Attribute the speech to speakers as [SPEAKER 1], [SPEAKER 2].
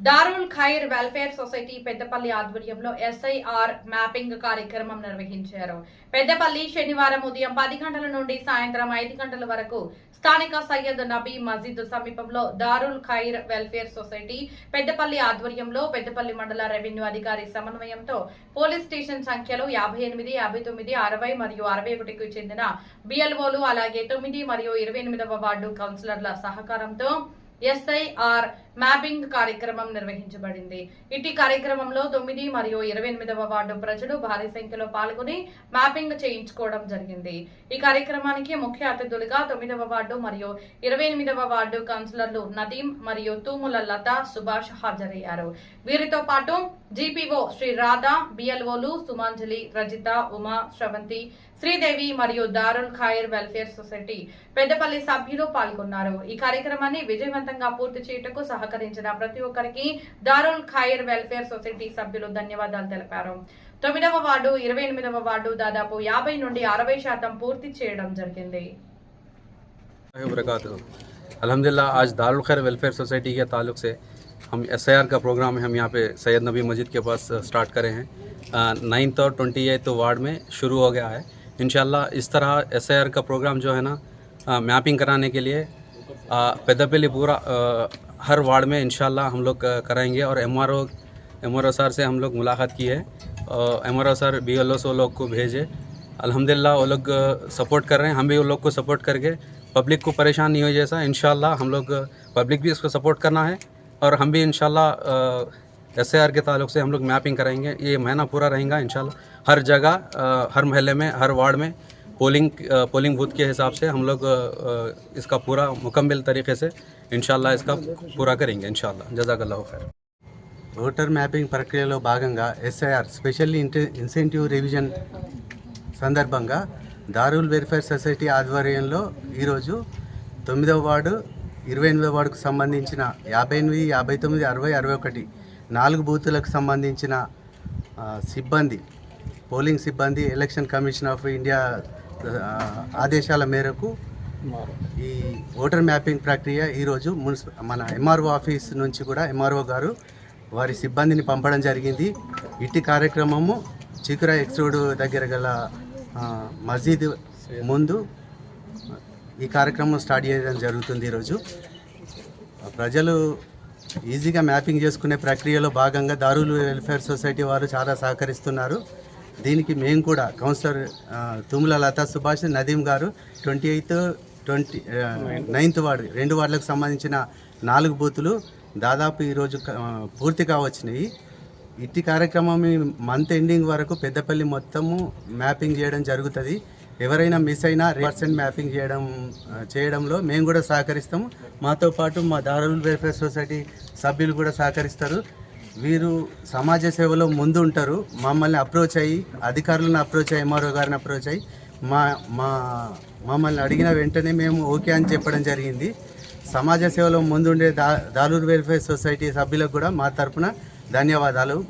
[SPEAKER 1] Darul ఖైర్ welfare society Peddapalli ఆధ్వర్యంలో SIR mapping కార్యక్రమం నిర్వహించారు. పెద్దపల్లి శనివారం ఉదయం 10 గంటల నుండి సాయంత్రం 5 గంటల వరకు స్థానిక సయ్యద్ నబీ మస్జిద్ సమీపంలో దారుల్ ఖైర్ వెల్ఫేర్ సొసైటీ పెద్దపల్లి ఆధ్వర్యంలో పెద్దపల్లి మండల రెవెన్యూ అధికారి సమన్వయంతో పోలీస్ స్టేషన్ సంఖ్యలో 58, 59, 60 మరియు 61కు చెందిన బిఎల్ఓలు అలాగే 9 మరియు 28వ వార్డు కౌన్సిలర్ల సహకారంతో ఎస్ఐఆర్ మ్యాపింగ్ కార్యక్రమం నిర్వహించబడింది. ఇటీ కార్యక్రమంలో 9 మరియు 28వ వార్డు ప్రజలు భారీ సంఖ్యలో పాల్గొని మ్యాపింగ్ చేయించుకోవడం జరిగింది. ఈ కార్యక్రమానికి ముఖ్య అతిథులుగా 9వ వార్డు మరియు 28వ వార్డు కౌన్సిలర్లు నదీం మరియు తూముల లత, సుభాష్ హాజరయ్యారు. వీరితో పాటు జీపీఓ శ్రీ రాధా, బిఎల్ఓలు సుమాంజలి, రజిత, ఉమా, శ్రవంతి, శ్రీదేవి మరియు దారుల్ ఖైర్ వెల్ఫేర్ సొసైటీ పెద్దపల్లి సభ్యులు పాల్గొన్నారు. ఈ కార్యక్రమాన్ని విజయవంతంగా పూర్తి చేయుటకు సహకరించిన ప్రతి ఒక్కరికి దారుల్ ఖైర్ వెల్ఫేర్ సొసైటీ సభ్యులు ధన్యవాదాలు తెలిపారు. 9వ వార్డు, 28వ వార్డు దాదాపు 50 నుండి 60% పూర్తి చేయడం జరిగింది.
[SPEAKER 2] अल्हम्दुलिल्लाह आज दारुल खैर वेलफेयर सोसाइटी के ताल्लुक से हम एसआईआर का प्रोग्राम है, हम यहाँ पे सैयद नबी मस्जिद के पास स्टार्ट करे हैं. 9th और 28th वार्ड में शुरू हो गया है. इंशाल्लाह इस तरह एसआईआर का प्रोग्राम जो है ना मैपिंग कराने के लिए पेद्दापल्ली पूरा हर वार्ड में इंशाल्लाह हम लोग कराएंगे. और एमआरओ सर से हम लोग मुलाकात की है. एमआरओ सर बीएलओ से लोग को भेजे. अल्हम्दुलिल्लाह वो लोग सपोर्ट कर रहे हैं. हम भी उन लोग को सपोर्ट करके पब्लिक को परेशान नहीं हो जैसा इंशाल्लाह हम लोग पब्लिक भी इसको सपोर्ट करना है. और हम भी इंशाल्लाह एसआईआर के ताल्लुक से हम लोग मैपिंग करेंगे. ये महीना पूरा रहेगा इंशाल्लाह. हर जगह हर महल्ले में हर वार्ड में पोलिंग बूथ के हिसाब से हम लोग इसका पूरा मुकम्मल तरीके से इंशाल्लाह इसका पूरा करेंगे इंशाल्लाह. जज़ाकल्लाहु खैर.
[SPEAKER 3] ఓటర్ మ్యాపింగ్ ప్రక్రియలో భాగంగా ఎస్ఐఆర్ స్పెషల్ ఇన్సెంటివ్ రివిజన్ సందర్భంగా దారుల్ వెల్ఫేర్ సొసైటీ ఆధ్వర్యంలో ఈరోజు 9వ వార్డు, 28వ వార్డుకు సంబంధించిన 58, 59, 60, 61 4 బూతులకు సంబంధించిన సిబ్బంది, పోలింగ్ సిబ్బంది ఎలక్షన్ కమిషన్ ఆఫ్ ఇండియా ఆదేశాల మేరకు ఈ ఓటర్ మ్యాపింగ్ ప్రక్రియ ఈరోజు మన ఎంఆర్ఓ ఆఫీస్ నుంచి కూడా ఎంఆర్ఓ గారు వారి సిబ్బందిని పంపడం జరిగింది. ఇట్టి కార్యక్రమము చికురా ఎక్స్ రోడ్ దగ్గర గల మస్జిద్ ముందు ఈ కార్యక్రమం స్టార్ట్ చేయడం జరుగుతుంది. ఈరోజు ప్రజలు ఈజీగా మ్యాపింగ్ చేసుకునే ప్రక్రియలో భాగంగా దారుల్ వెల్ఫేర్ సొసైటీ వారు చాలా సహకరిస్తున్నారు. దీనికి మేము కూడా కౌన్సిలర్ తుముల లతా, సుభాష్, నదీం గారు 28th, 9th వార్డు 2 వార్డులకు సంబంధించిన 4 బూతులు దాదాపు ఈరోజు పూర్తిగా వచ్చినాయి. ఇట్టి కార్యక్రమం మంత్ ఎండింగ్ వరకు పెద్దపల్లి మొత్తము మ్యాపింగ్ చేయడం జరుగుతుంది. ఎవరైనా మిస్ అయినా 100% మ్యాపింగ్ చేయడంలో మేము కూడా సహకరిస్తాము. మాతో పాటు మా దారుల్ వెల్ఫేర్ సొసైటీ సభ్యులు కూడా సహకరిస్తారు. వీరు సమాజ సేవలో ముందు ఉంటారు. మమ్మల్ని అప్రోచ్ అయ్యి, అధికారులను అప్రోచ్ అయ్యి, ఎంఆర్ఓ గారిని అప్రోచ్ అయ్యి మమ్మల్ని అడిగిన వెంటనే మేము ఓకే అని చెప్పడం జరిగింది. సమాజ సేవలో ముందుండే దారుల్ వెల్ఫేర్ సొసైటీ సభ్యులకు కూడా మా తరపున ధన్యవాదాలు.